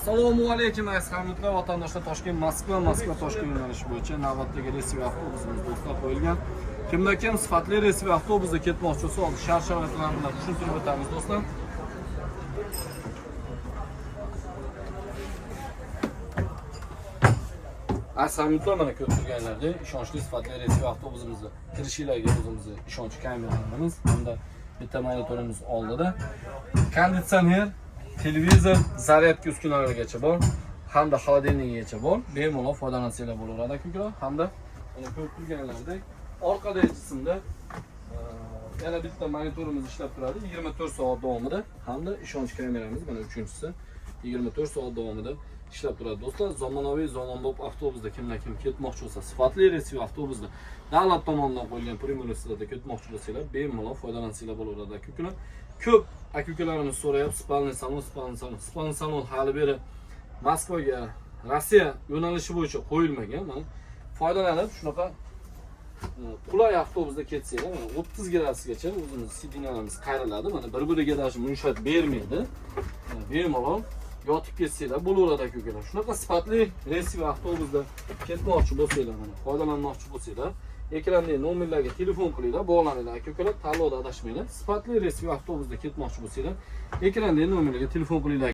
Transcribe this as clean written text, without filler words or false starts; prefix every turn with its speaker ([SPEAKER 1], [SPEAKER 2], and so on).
[SPEAKER 1] Assalomu alaykum hamyurtlar, vatandoshlar. Toshkent Moskva Toshkent yo'nalishi bo'yicha navbatdagi reysiy avtobusimiz to'xtab qo'yilgan. Kimda-kim sifatli reysiy avtobusda ketmoqchi bo'lsa, hozir shart-sharoitlar bilan tushuntirib o'tamiz do'stlar. Hamyurtlar, mana ko'rib turganlaridek, ishonchli sifatli reysiy avtobusimizni kirishinglarga o'zimizni ishonch kameralarimiz hamda bitta monitorimiz oldida konditsioner, televizor, zaryadka uskunalarigacha bor, hamda xolodilnigigacha bor. Bemalol foydalansanglar bo'laveradi aka-ukalar. Hamda mana ko'rib turganlaridek, orqadagi qismda yana bitta monitorimiz ishlab turadi 24 soat davomida, hamda ishonch kameramiz mana uchinchisi 24 soat davomida ishlab turadi do'stlar. Zamonaviy zamonbop avtobusda kimlar-kim ketmoqchi bo'lsa, sifatli reysiy avtobusda davlat tomonidan qo'yilgan premyerlarda ketmoqchi bo'lsanglar, bemalol foydalansanglar bo'laveradi aka-ukalar. Ko'p aka-ukalarimiz so'rayapti, spalni salon hali beri Moskvaga, Rossiya yo'nalishi bo'yicha qo'yilmagan. Mana foydalanib shunaqa qulay avtobusda ketsanglar, mana 30 gradusgacha o'zimiz sidinalarimiz qayriladi. Mana bir-biriga даже munshat bermaydi. Bemalol yotib ketsanglar bo'laveradi aka-ukalar. Shunaqa sifatli reysiy avtobusda ketmoqchi bo'lsanglar, mana foydalanmoqchi bo'lsanglar, ekrandagi nomerlarga telefon qilinglar, bog'laninglar aka-ukalar, tanlovda adashmanglar. Sifatli reysiy avtobusda ketmoqchi bo'lsanglar, ekrandagi nomerlarga telefon qilinglar.